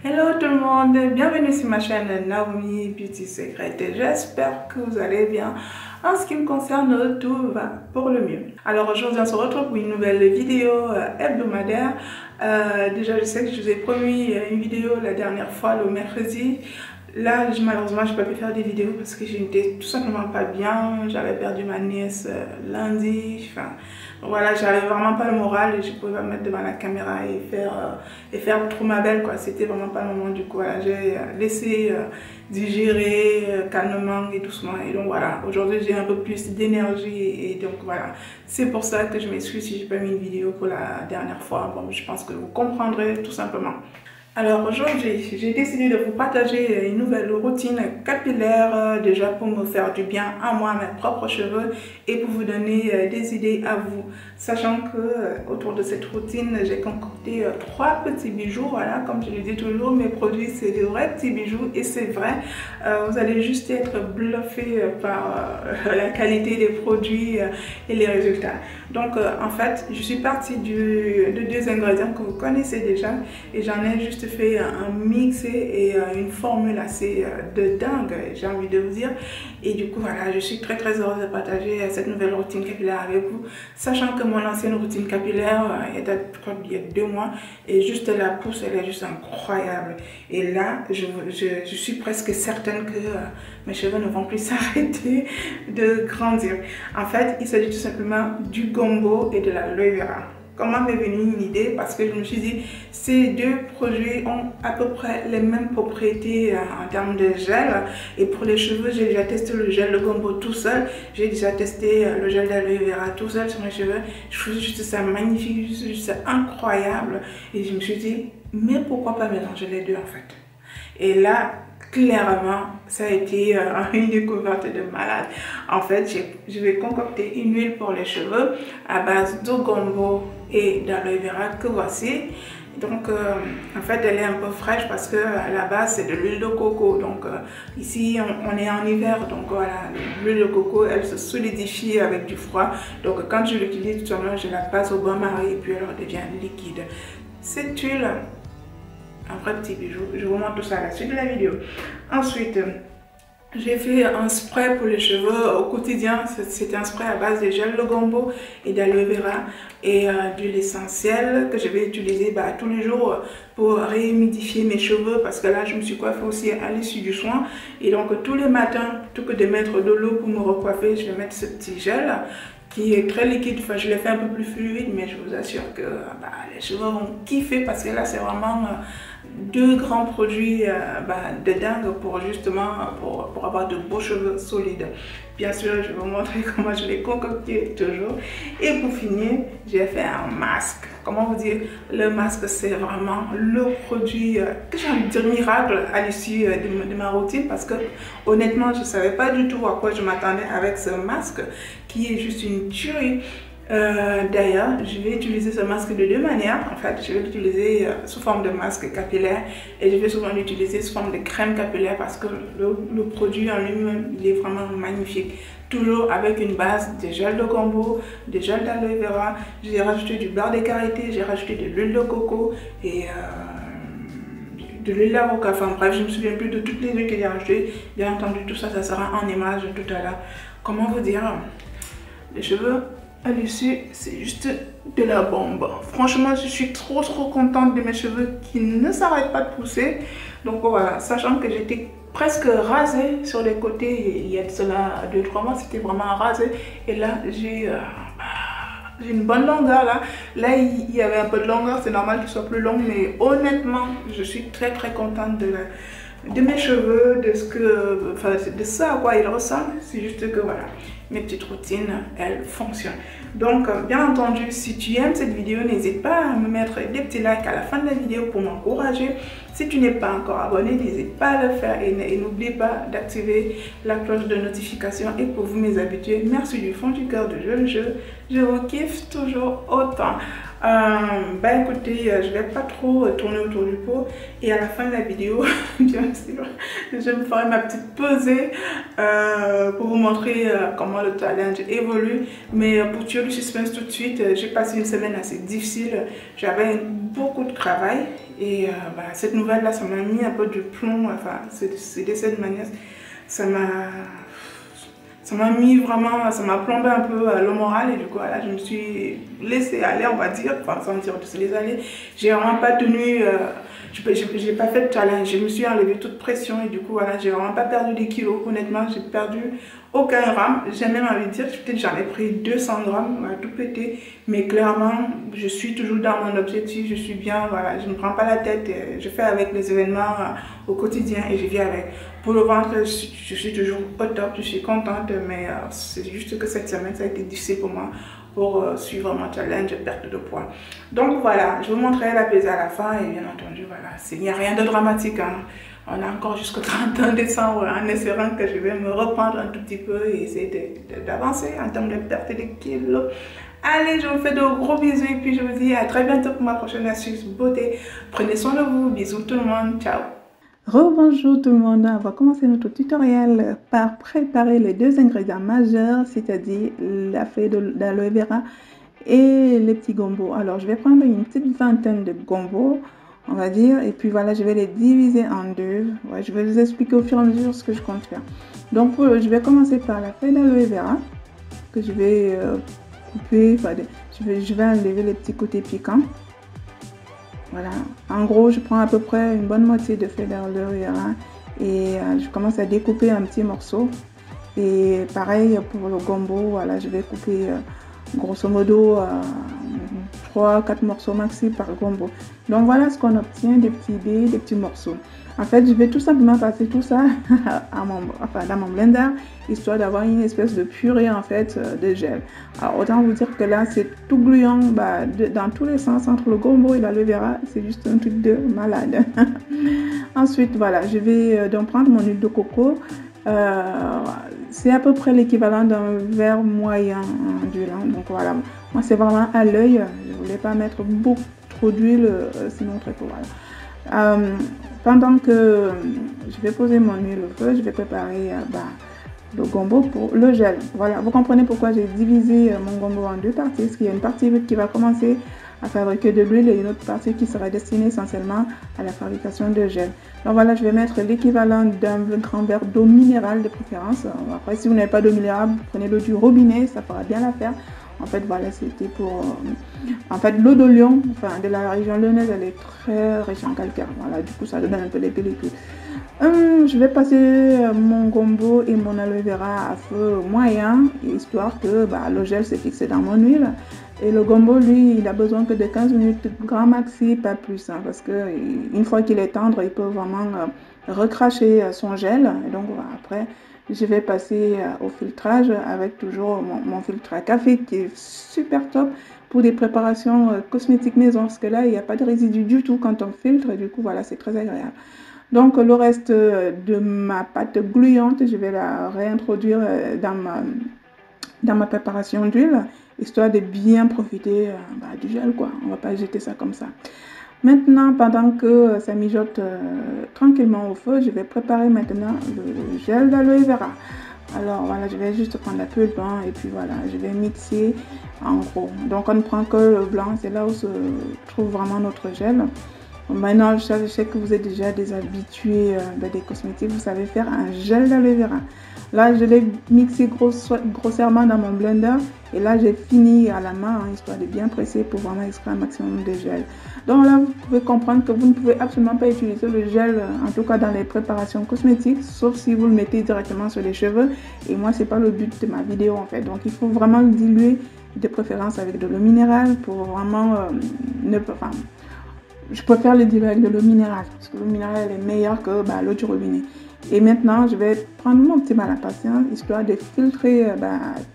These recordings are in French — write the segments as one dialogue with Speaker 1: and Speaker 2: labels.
Speaker 1: Hello tout le monde, bienvenue sur ma chaîne Naomi Beauty Secret et j'espère que vous allez bien. En ce qui me concerne, tout va pour le mieux. Alors aujourd'hui on se retrouve pour une nouvelle vidéo hebdomadaire. Déjà je sais que je vous ai promis une vidéo la dernière fois le mercredi. Là malheureusement je n'ai pas pu faire des vidéos parce que je n'étais tout simplement pas bien. J'avais perdu ma nièce lundi. Voilà, j'avais vraiment pas le moral et je pouvais pas me mettre devant la caméra et faire trop ma belle quoi. C'était vraiment pas le moment. Du coup voilà, j'ai laissé digérer calmement et doucement. Et donc voilà, aujourd'hui j'ai un peu plus d'énergie et donc voilà, c'est pour ça que je m'excuse si j'ai pas mis une vidéo pour la dernière fois. Bon, je pense que vous comprendrez tout simplement. Alors aujourd'hui, j'ai décidé de vous partager une nouvelle routine capillaire déjà pour me faire du bien à moi, à mes propres cheveux et pour vous donner des idées à vous. Sachant que autour de cette routine, j'ai concocté 3 petits bijoux. Voilà, comme je le dis toujours, mes produits c'est des vrais petits bijoux et c'est vrai. Vous allez juste être bluffé par la qualité des produits et les résultats. Donc en fait, je suis partie de 2 ingrédients que vous connaissez déjà et j'en ai juste fait un mix et une formule assez de dingue, j'ai envie de vous dire. Et du coup voilà, je suis très heureuse de partager cette nouvelle routine capillaire avec vous, sachant que mon ancienne routine capillaire elle date il y a 2 mois et juste la pousse elle est juste incroyable. Et là je suis presque certaine que mes cheveux ne vont plus s'arrêter de grandir. En fait il s'agit tout simplement du gombo et de l'aloe vera. Comment m'est venue une idée? Parce que je me suis dit, ces 2 produits ont à peu près les mêmes propriétés en termes de gel. Et pour les cheveux, j'ai déjà testé le gel de gombo tout seul. J'ai déjà testé le gel d'aloe vera tout seul sur mes cheveux. Je trouve juste ça magnifique, juste ça incroyable. Et je me suis dit, mais pourquoi pas mélanger les 2 en fait? Et là, clairement, ça a été une découverte de malade. En fait, je vais concocter une huile pour les cheveux à base de gombo et d'aloe vera que voici. Donc, en fait, elle est un peu fraîche parce que à la base, c'est de l'huile de coco. Donc, ici, on est en hiver. Donc, voilà, l'huile de coco, elle se solidifie avec du froid. Donc, quand je l'utilise, tout simplement, je la passe au bain-marie et puis elle devient liquide. Cette huile, un vrai petit bijou, je vous montre tout ça à la suite de la vidéo. Ensuite, j'ai fait un spray pour les cheveux au quotidien. C'est un spray à base de gel de gombo et d'aloe vera et d'huile essentielle que je vais utiliser tous les jours pour réhumidifier mes cheveux parce que là je me suis coiffée aussi à l'issue du soin et donc tous les matins, plutôt que de mettre de l'eau pour me recoiffer, je vais mettre ce petit gel qui est très liquide. Enfin, je l'ai fait un peu plus fluide, mais je vous assure que les cheveux vont kiffer parce que là c'est vraiment 2 grands produits de dingue pour justement pour avoir de beaux cheveux solides. Bien sûr, je vais vous montrer comment je l'ai concocté toujours. Et pour finir, j'ai fait un masque. Comment vous dire, le masque c'est vraiment le produit que j'ai envie de dire miracle à l'issue de ma routine parce que honnêtement je ne savais pas du tout à quoi je m'attendais avec ce masque qui est juste une tuerie. D'ailleurs, je vais utiliser ce masque de 2 manières. En fait, je vais l'utiliser sous forme de masque capillaire et je vais souvent l'utiliser sous forme de crème capillaire parce que le produit en lui-même, il est vraiment magnifique. Toujours avec une base de gel de gombo, de gel d'aloe vera. J'ai rajouté du beurre de karité, j'ai rajouté de l'huile de coco et de l'huile d'avocat. Enfin bref, je ne me souviens plus de toutes les huiles que j'ai rajoutées. Bien entendu, tout ça, ça sera en image tout à l'heure. Comment vous dire, les cheveux à l'issue, c'est juste de la bombe. Franchement, je suis trop contente de mes cheveux qui ne s'arrêtent pas de pousser. Donc voilà, sachant que j'étais presque rasée sur les côtés, il y a de cela 2-3 mois, c'était vraiment rasé. Et là, j'ai une bonne longueur là. Là, il y avait un peu de longueur, c'est normal qu'il soit plus long, mais honnêtement, je suis très contente de mes cheveux, de ça à quoi ils ressemblent. C'est juste que voilà, mes petites routines, elles fonctionnent. Donc, bien entendu, si tu aimes cette vidéo, n'hésite pas à me mettre des petits likes à la fin de la vidéo pour m'encourager. Si tu n'es pas encore abonné, n'hésite pas à le faire et n'oublie pas d'activer la cloche de notification. Et pour vous, mes habitués, merci du fond du cœur de je vous kiffe toujours autant. Écoutez, je vais pas trop tourner autour du pot et à la fin de la vidéo, bien sûr, je me ferai ma petite pesée pour vous montrer comment le challenge évolue. Mais pour tuer le suspense tout de suite, j'ai passé une semaine assez difficile. J'avais beaucoup de travail Et voilà, cette nouvelle-là, ça m'a mis un peu de plomb, enfin, ce décès de ma nièce, ça m'a mis vraiment, ça m'a plombé un peu le moral et du coup, voilà, je me suis laissée aller, on va dire, enfin, sans dire de se laisser aller. J'ai vraiment pas tenu, j'ai pas fait de challenge, je me suis enlevé toute pression et du coup, voilà, j'ai vraiment pas perdu des kilos, honnêtement, j'ai perdu aucun gramme. J'ai même envie de dire, peut-être j'en ai pris 200 grammes, voilà, tout pété, mais clairement, je suis toujours dans mon objectif, je suis bien, voilà, je ne me prends pas la tête, je fais avec les événements au quotidien et je vis avec. Pour le ventre, je suis toujours au top, je suis contente, mais c'est juste que cette semaine, ça a été difficile pour moi pour suivre mon challenge de perte de poids. Donc voilà, je vous montrerai la pesée à la fin et bien entendu, voilà, il n'y a rien de dramatique. Hein. On a encore jusqu'au 31 décembre en espérant que je vais me reprendre un tout petit peu et essayer d'avancer en termes de perte de kilos. Allez, je vous fais de gros bisous et puis je vous dis à très bientôt pour ma prochaine astuce beauté. Prenez soin de vous, bisous tout le monde, ciao.
Speaker 2: Rebonjour tout le monde, on va commencer notre tutoriel par préparer les deux ingrédients majeurs, c'est-à-dire la feuille d'aloe vera et les petits gombo. Alors je vais prendre une petite vingtaine de gombo, on va dire, et puis voilà, je vais les diviser en deux. Ouais, je vais vous expliquer au fur et à mesure ce que je compte faire. Donc je vais commencer par la feuille d'aloe vera que je vais couper, enfin, je vais enlever les petits côtés piquants. Voilà, en gros, je prends à peu près une bonne moitié de feuille d'aloe vera et je commence à découper un petit morceau. Et pareil pour le gombo, voilà, je vais couper grosso modo 3-4 morceaux maxi par gombo. Donc voilà ce qu'on obtient, des petits dés, des petits morceaux. En fait, je vais tout simplement passer tout ça dans mon blender, histoire d'avoir une espèce de purée en fait de gel. Alors autant vous dire que là, c'est tout gluant dans tous les sens entre le gombo et l'aloe vera, c'est juste un truc de malade. Ensuite, voilà, je vais donc prendre mon huile de coco. C'est à peu près l'équivalent d'un verre moyen d'huile. Donc voilà, moi c'est vraiment à l'œil. Je ne voulais pas mettre beaucoup trop d'huile, sinon très peu. Voilà. Pendant que je vais poser mon huile au feu, je vais préparer le gombo pour le gel. Voilà, vous comprenez pourquoi j'ai divisé mon gombo en deux parties. Parce qu'il y a une partie qui va commencer à fabriquer de l'huile et une autre partie qui sera destinée essentiellement à la fabrication de gel. Donc voilà, je vais mettre l'équivalent d'un grand verre d'eau minérale de préférence. Après, si vous n'avez pas d'eau minérale, vous prenez l'eau du robinet, ça fera bien l'affaire. En fait, voilà, c'était pour... en fait, l'eau de Lyon, enfin, de la région lyonnaise, elle est très riche en calcaire. Voilà, du coup, ça donne un peu des pellicules. Je vais passer mon gombo et mon aloe vera à feu moyen, histoire que le gel s'est fixé dans mon huile. Et le gombo, lui, il a besoin que de 15 minutes grand maxi, pas plus. Hein, parce qu'une fois qu'il est tendre, il peut vraiment recracher son gel. Et donc, après... je vais passer au filtrage avec toujours mon filtre à café qui est super top pour des préparations cosmétiques maison. Parce que là, il n'y a pas de résidus du tout quand on filtre. Et du coup, voilà, c'est très agréable. Donc, le reste de ma pâte gluante, je vais la réintroduire dans ma préparation d'huile, histoire de bien profiter du gel, quoi. On ne va pas jeter ça comme ça. Maintenant, pendant que ça mijote tranquillement au feu, je vais préparer maintenant le gel d'aloe vera. Alors voilà, je vais juste prendre la pulpe et puis voilà, je vais mixer en gros. Donc on ne prend que le blanc, c'est là où se trouve vraiment notre gel. Maintenant, je sais que vous êtes déjà des habitués des cosmétiques, vous savez faire un gel d'aloe vera. Là, je l'ai mixé grossièrement dans mon blender et là, j'ai fini à la main, histoire de bien presser pour vraiment extraire un maximum de gel. Donc là, vous pouvez comprendre que vous ne pouvez absolument pas utiliser le gel, en tout cas dans les préparations cosmétiques, sauf si vous le mettez directement sur les cheveux. Et moi, c'est pas le but de ma vidéo en fait. Donc, il faut vraiment le diluer, de préférence avec de l'eau minérale pour vraiment je préfère le diluer avec de l'eau minérale parce que l'eau minérale est meilleure que l'eau du robinet. Et maintenant, je vais prendre mon petit mal à patience, histoire de filtrer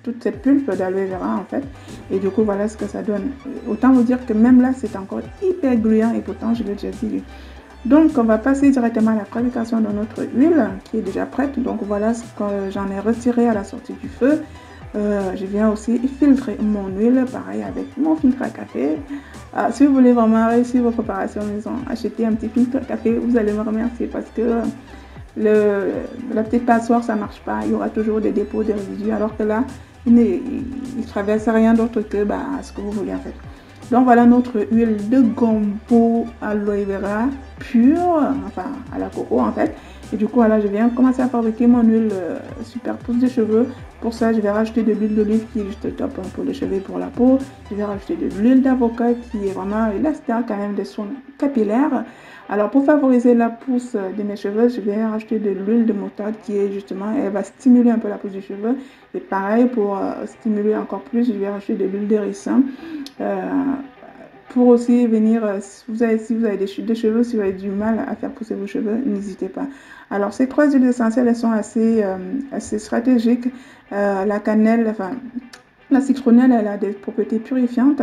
Speaker 2: toute cette pulpe d'aloe vera en fait. Et du coup, voilà ce que ça donne. Autant vous dire que même là, c'est encore hyper gluant et pourtant, je l'ai déjà dilué. Donc, on va passer directement à la fabrication de notre huile qui est déjà prête. Donc, voilà ce que j'en ai retiré à la sortie du feu. Je viens aussi filtrer mon huile, pareil avec mon filtre à café. Si vous voulez vraiment réussir vos préparations maison, achetez un petit filtre à café, vous allez me remercier parce que la petite passoire, ça ne marche pas. Il y aura toujours des dépôts de résidus, alors que là, il ne traverse rien d'autre que ce que vous voulez en fait. Donc voilà notre huile de gombo aloe vera pure, enfin à la coco en fait. Et du coup, voilà, je viens commencer à fabriquer mon huile super pousse de cheveux. Pour ça, je vais rajouter de l'huile d'olive qui est juste top pour les cheveux et pour la peau. Je vais rajouter de l'huile d'avocat qui est vraiment la star quand même des soins capillaires. Alors, pour favoriser la pousse de mes cheveux, je vais rajouter de l'huile de moutarde qui est justement, elle va stimuler un peu la pousse du cheveu. Et pareil, pour stimuler encore plus, je vais rajouter de l'huile de ricin. Pour aussi venir, si vous avez des chutes de cheveux, si vous avez du mal à faire pousser vos cheveux, n'hésitez pas. Alors, ces 3 huiles essentielles, elles sont assez stratégiques. La cannelle, enfin, la citronnelle, elle a des propriétés purifiantes.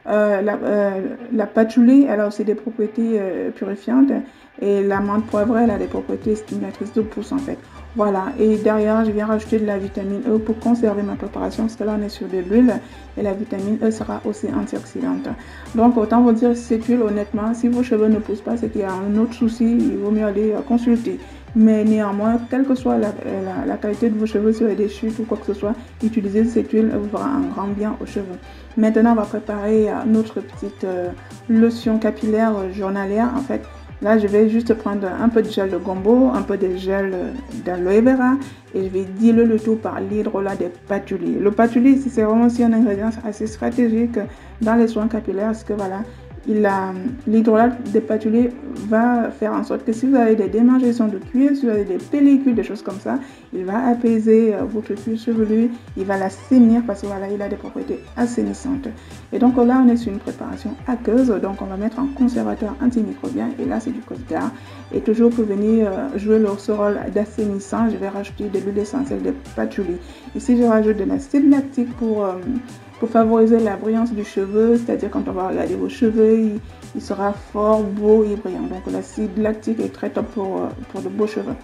Speaker 2: La patchouli, elle a aussi des propriétés purifiantes. Et la menthe poivrée, elle a des propriétés stimulatrices de pousse en fait. Voilà, et derrière, je viens rajouter de la vitamine E pour conserver ma préparation, parce que là, on est sur de l'huile, et la vitamine E sera aussi antioxydante. Donc, autant vous dire, cette huile, honnêtement, si vos cheveux ne poussent pas, c'est qu'il y a un autre souci, il vaut mieux aller consulter. Mais néanmoins, quelle que soit la qualité de vos cheveux, si vous avez des chutes ou quoi que ce soit, utilisez cette huile, elle vous fera un grand bien aux cheveux. Maintenant, on va préparer notre petite lotion capillaire journalière, en fait. Là, je vais juste prendre un peu de gel de gombo, un peu de gel d'aloe vera et je vais diluer le tout par l'hydrolat des patchouli. Le patchouli, c'est vraiment aussi un ingrédient assez stratégique dans les soins capillaires parce que voilà, l'hydrolat des patchouli va faire en sorte que si vous avez des démangeaisons de cuir, si vous avez des pellicules, des choses comme ça, il va apaiser votre cuir chevelu, il va l'assainir parce que voilà, il a des propriétés assainissantes. Et donc là, on est sur une préparation aqueuse, donc on va mettre un conservateur antimicrobien et là, c'est du Cosgar. Et toujours pour venir jouer ce rôle d'assainissant, je vais rajouter de l'huile essentielle de patchouli. Ici, je rajoute de l'acide lactique pour favoriser la brillance du cheveu, c'est-à-dire quand on va regarder vos cheveux, il sera fort, beau et brillant. Donc l'acide lactique est très top pour de beaux cheveux.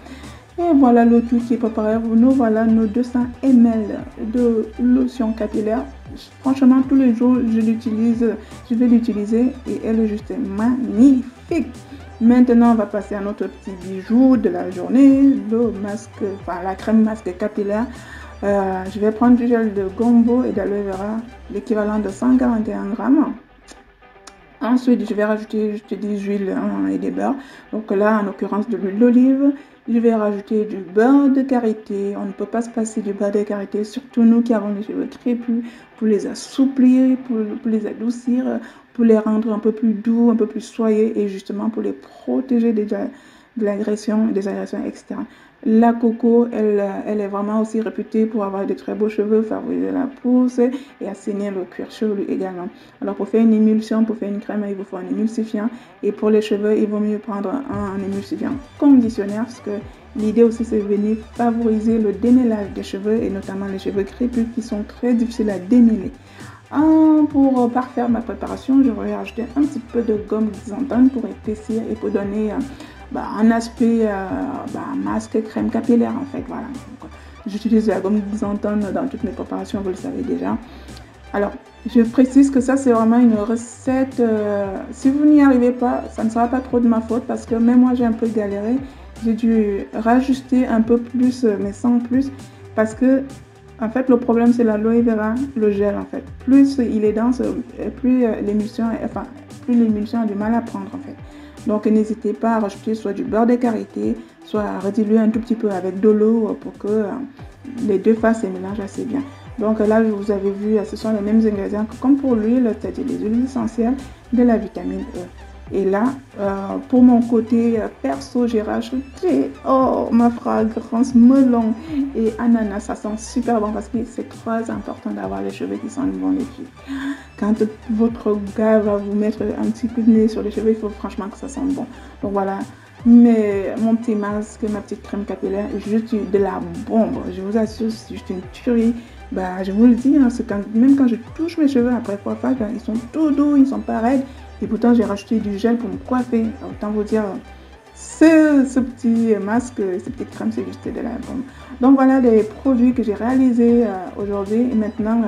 Speaker 2: Et voilà le tout qui est préparé. Nous voilà nos 200 ml de lotion capillaire. Franchement, tous les jours, je vais l'utiliser et elle est juste magnifique. Maintenant, on va passer à notre petit bijou de la journée, le masque, enfin la crème masque capillaire. Je vais prendre du gel de gombo et d'aloe vera, l'équivalent de 141 grammes. Ensuite, je vais rajouter juste des huiles et des beurres. Donc là, en l'occurrence, de l'huile d'olive. Je vais rajouter du beurre de karité. On ne peut pas se passer du beurre de karité, surtout nous qui avons les cheveux crépus, pour les assouplir, pour les adoucir, pour les rendre un peu plus doux, un peu plus soyeux et justement pour les protéger de l'agression, des agressions externes. La coco, elle est vraiment aussi réputée pour avoir de très beaux cheveux, favoriser la pousse et assainir le cuir chevelu également. Alors pour faire une émulsion, pour faire une crème, il vous faut un émulsifiant. Et pour les cheveux, il vaut mieux prendre un émulsifiant conditionnaire parce que l'idée aussi c'est de venir favoriser le démêlage des cheveux et notamment les cheveux crépus qui sont très difficiles à démêler. Pour parfaire ma préparation, je vais rajouter un petit peu de gomme xanthone pour épaissir et pour donner un aspect masque crème capillaire en fait. Voilà. J'utilise la gomme xanthone dans toutes mes préparations, vous le savez déjà. Alors, je précise que ça c'est vraiment une recette. Si vous n'y arrivez pas, ça ne sera pas trop de ma faute parce que même moi j'ai un peu galéré. J'ai dû rajuster un peu plus, mais sans plus, parce que en fait, le problème, c'est l'aloe vera, le gel, en fait. Plus il est dense, plus l'émulsion a du mal à prendre, en fait. Donc, n'hésitez pas à rajouter soit du beurre de karité, soit à rediluer un tout petit peu avec de l'eau pour que les deux fassent se mélangent assez bien. Donc là, vous avez vu, ce sont les mêmes ingrédients que comme pour l'huile, c'est-à-dire les huiles essentielles, de la vitamine E. Et là, pour mon côté perso, j'ai rajouté ma fragrance melon et ananas. Ça sent super bon parce que c'est très important d'avoir les cheveux qui sentent bon les filles. Quand votre gars va vous mettre un petit coup de nez sur les cheveux, il faut franchement que ça sente bon. Donc voilà, mon petit masque, ma petite crème capillaire, juste de la bombe. Je vous assure, c'est juste une tuerie. Je vous le dis, hein, même quand je touche mes cheveux après coiffage, ils sont tout doux, ils sont pas raides. Et pourtant, j'ai racheté du gel pour me coiffer. Autant vous dire, ce petit masque, cette petite crème, c'est juste de la bombe. Donc voilà les produits que j'ai réalisés aujourd'hui. Et maintenant,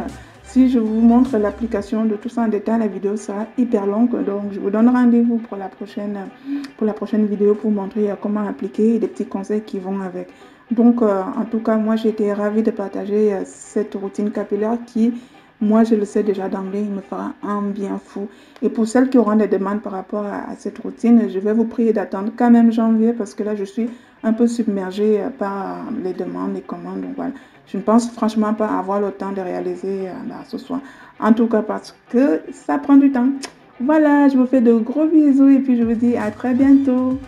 Speaker 2: si je vous montre l'application de tout ça en détail, la vidéo sera hyper longue. Donc je vous donne rendez-vous pour la prochaine vidéo pour montrer comment appliquer et des petits conseils qui vont avec. Donc en tout cas, moi j'ai été ravie de partager cette routine capillaire qui moi je le sais déjà d'emblée, il me fera un bien fou. Et pour celles qui auront des demandes par rapport à cette routine, je vais vous prier d'attendre quand même janvier parce que là je suis un peu submergée par les demandes, les commandes. Donc voilà, je ne pense franchement pas avoir le temps de réaliser ce soir. En tout cas parce que ça prend du temps. Voilà, je vous fais de gros bisous et puis je vous dis à très bientôt.